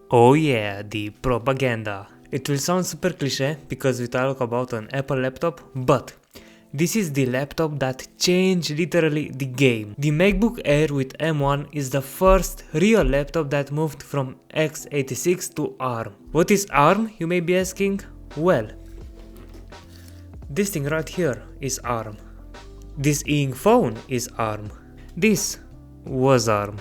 Oh yeah, the propaganda. It will sound super cliche because we talk about an Apple laptop, but this is the laptop that changed literally the game. The MacBook Air with M1 is the first real laptop that moved from x86 to ARM. What is ARM, you may be asking? Well, this thing right here is ARM. This e-ink phone is ARM. This was ARM.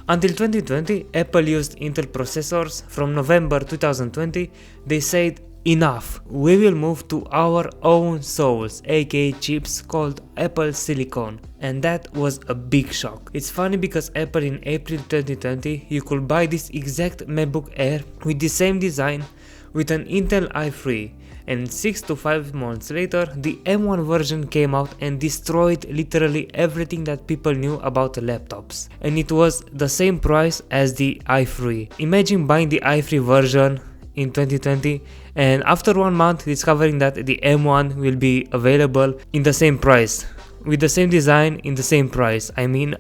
Until 2020, Apple used Intel processors. From November 2020, they said enough, we will move to our own souls, aka chips called Apple Silicon. And that was a big shock. It's funny because Apple in April 2020, you could buy this exact MacBook Air with the same design with an Intel i3. And 6 to 5 months later, the M1 version came out and destroyed literally everything that people knew about laptops. And it was the same price as the i3. Imagine buying the i3 version in 2020 and after 1 month discovering that the M1 will be available in the same price. With the same design in the same price. I mean,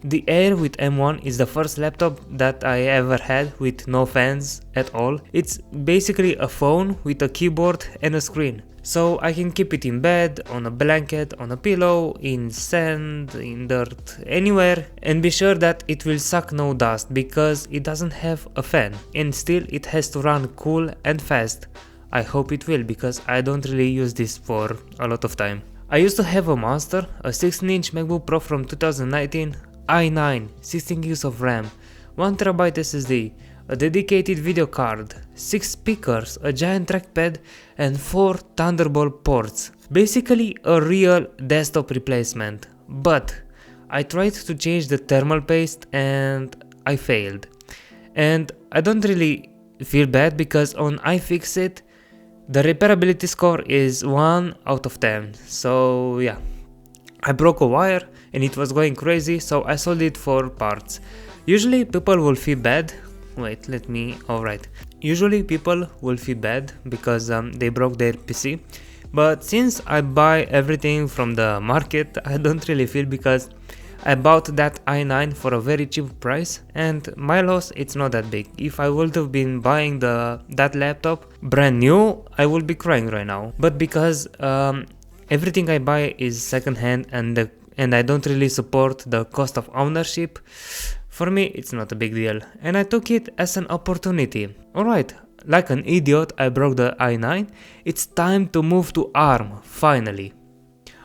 the Air with M1 is the first laptop that I ever had with no fans at all. It's basically a phone with a keyboard and a screen. So I can keep it in bed, on a blanket, on a pillow, in sand, in dirt, anywhere, and be sure that it will suck no dust because it doesn't have a fan and still it has to run cool and fast. I hope it will because I don't really use this for a lot of time. I used to have a monster, a 16-inch MacBook Pro from 2019, i9, 16GB of RAM, 1TB SSD, a dedicated video card, 6 speakers, a giant trackpad and 4 Thunderbolt ports. Basically a real desktop replacement. But I tried to change the thermal paste and I failed. And I don't really feel bad because on iFixit the repairability score is 1 out of 10, so yeah. I broke a wire and it was going crazy, so I sold it for parts. Usually people will feel bad, Usually people will feel bad because they broke their PC, but since I buy everything from the market, I don't really feel because I bought that i9 for a very cheap price and my loss it's not that big. If I would have been buying that laptop brand new, I would be crying right now. But because everything I buy is secondhand and I don't really support the cost of ownership, for me it's not a big deal and I took it as an opportunity. Alright, like an idiot I broke the i9, it's time to move to ARM, finally.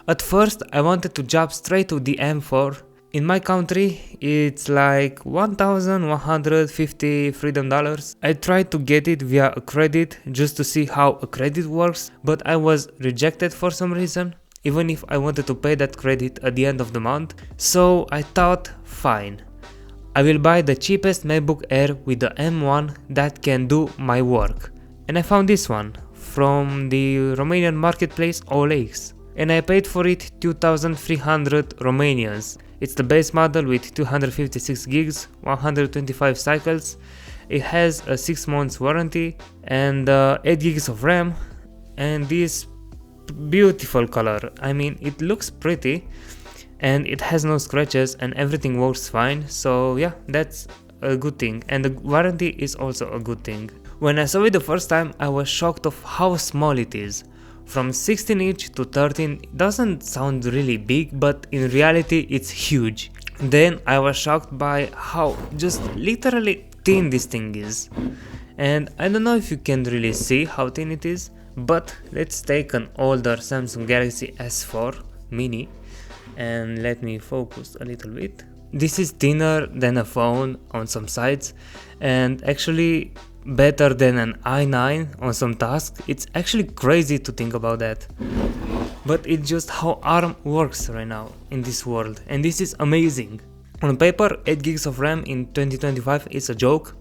At first I wanted to jump straight to the M4. In my country it's like $1,150 freedom dollars. I tried to get it via a credit just to see how a credit works, but I was rejected for some reason, even if I wanted to pay that credit at the end of the month. So I thought, fine, I will buy the cheapest MacBook Air with the M1 that can do my work. And I found this one from the Romanian marketplace OLX. And I paid for it 2,300 Romanians. It's the base model with 256 gigs, 125 cycles. It has a 6 months warranty and 8 gigs of RAM and this beautiful color. I mean, it looks pretty and it has no scratches and everything works fine. So yeah, that's a good thing, and the warranty is also a good thing. When I saw it the first time, I was shocked of how small it is. From 16-inch to 13 doesn't sound really big, but in reality it's huge. Then I was shocked by how just literally thin this thing is. And I don't know if you can really see how thin it is, but let's take an older Samsung Galaxy S4 Mini and let me focus a little bit. This is thinner than a phone on some sides and actually better than an i9 on some tasks. It's actually crazy to think about that. But it's just how ARM works right now in this world, and this is amazing. On paper, 8 gigs of RAM in 2025 is a joke,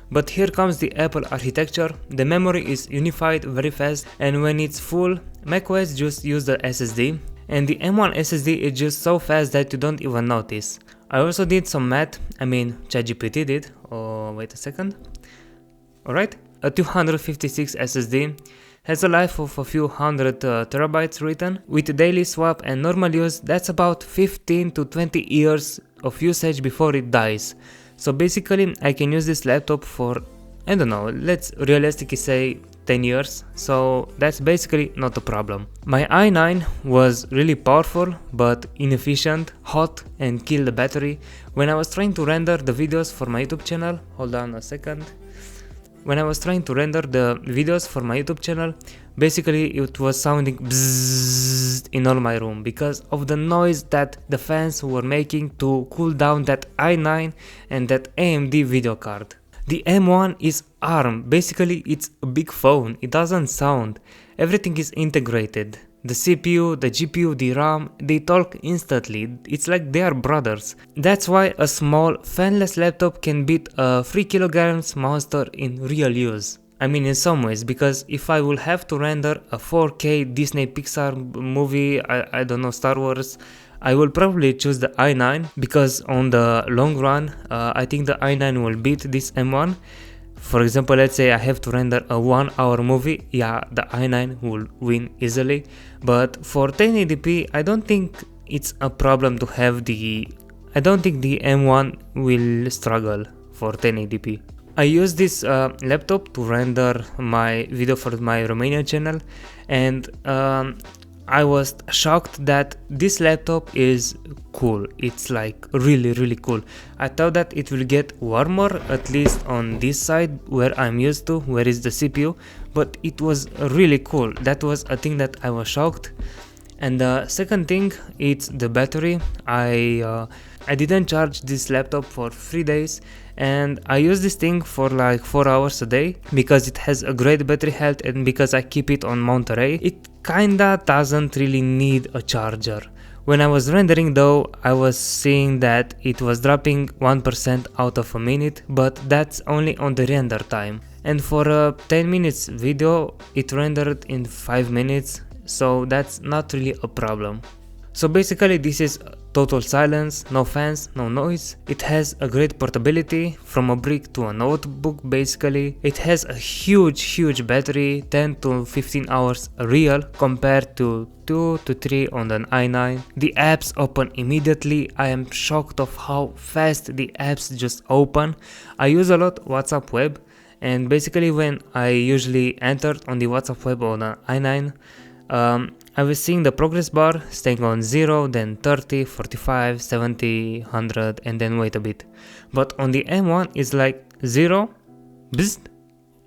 but here comes the Apple architecture. The memory is unified very fast, and when it's full, macOS just use the SSD, and the M1 SSD is just so fast that you don't even notice. I also did some math, ChatGPT did, wait a second. Alright, a 256 SSD has a life of a few hundred terabytes written. With daily swap and normal use, that's about 15 to 20 years of usage before it dies. So basically I can use this laptop for, I don't know, let's realistically say 10 years, so that's basically not a problem. My i9 was really powerful but inefficient, hot, and killed the battery when I was trying to render the videos for my YouTube channel. Hold on a second. When I was trying to render the videos for my YouTube channel, basically it was sounding bzzzt in all my room because of the noise that the fans were making to cool down that i9 and that AMD video card. The M1 is ARM, basically it's a big phone, it doesn't sound, everything is integrated. The CPU, the GPU, the RAM, they talk instantly, it's like they are brothers. That's why a small fanless laptop can beat a 3 kg monster in real use. I mean in some ways, because if I will have to render a 4K Disney Pixar movie, I don't know, Star Wars, I will probably choose the i9 because on the long run, I think the i9 will beat this M1. For example, let's say I have to render a 1 hour movie, yeah, the i9 will win easily. But for 1080p, I don't think it's a problem to have I don't think the M1 will struggle for 1080p. I use this laptop to render my video for my Romania channel, and I was shocked that this laptop is cool. It's like really cool. I thought that it will get warmer, at least on this side where I'm used to, where is the CPU, but it was really cool. That was a thing that I was shocked. And the second thing, it's the battery. I didn't charge this laptop for 3 days, and I use this thing for like 4 hours a day because it has a great battery health, and because I keep it on mount array, it kinda doesn't really need a charger. When I was rendering though, I was seeing that it was dropping 1% out of a minute, but that's only on the render time. And for a 10 minutes video, it rendered in 5 minutes, so that's not really a problem. So basically this is total silence, no fans, no noise. It has a great portability from a brick to a notebook basically. It has a huge battery, 10 to 15 hours real compared to 2 to 3 on an i9. The apps open immediately. I am shocked of how fast the apps just open. I use a lot WhatsApp web, and basically when I usually entered on the WhatsApp web on an i9, I was seeing the progress bar staying on 0, then 30, 45, 70, 100, and then wait a bit. But on the M1 it's like 0, bzzzt,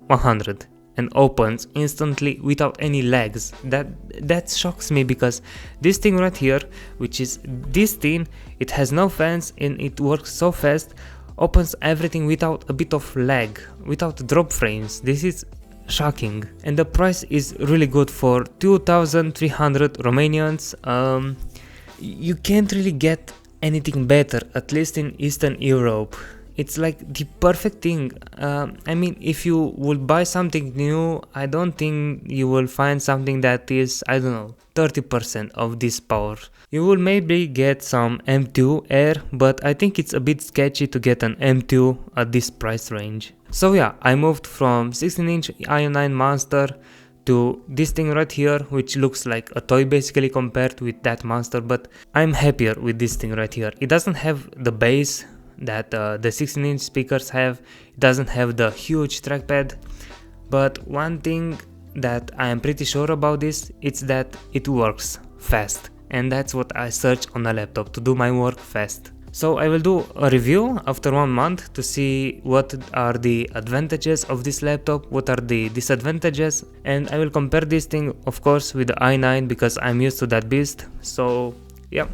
100, and opens instantly without any lags. That shocks me because this thing right here, which is this thing, it has no fans and it works so fast, opens everything without a bit of lag, without drop frames. This is shocking, and the price is really good for 2,300 Romanians. You can't really get anything better, at least in Eastern Europe. It's like the perfect thing. I mean, if you will buy something new, I don't think you will find something that is, I don't know, 30% of this power. You will maybe get some M2 Air, but I think it's a bit sketchy to get an M2 at this price range. So yeah, I moved from 16-inch i9 monster to this thing right here, which looks like a toy basically compared with that monster, but I'm happier with this thing right here. It doesn't have the bass that the 16-inch speakers have, it doesn't have the huge trackpad, but one thing that I am pretty sure about this, it's that it works fast, and that's what I search on a laptop, to do my work fast. So I will do a review after 1 month to see what are the advantages of this laptop, what are the disadvantages, and I will compare this thing of course with the i9 because I'm used to that beast. So yeah.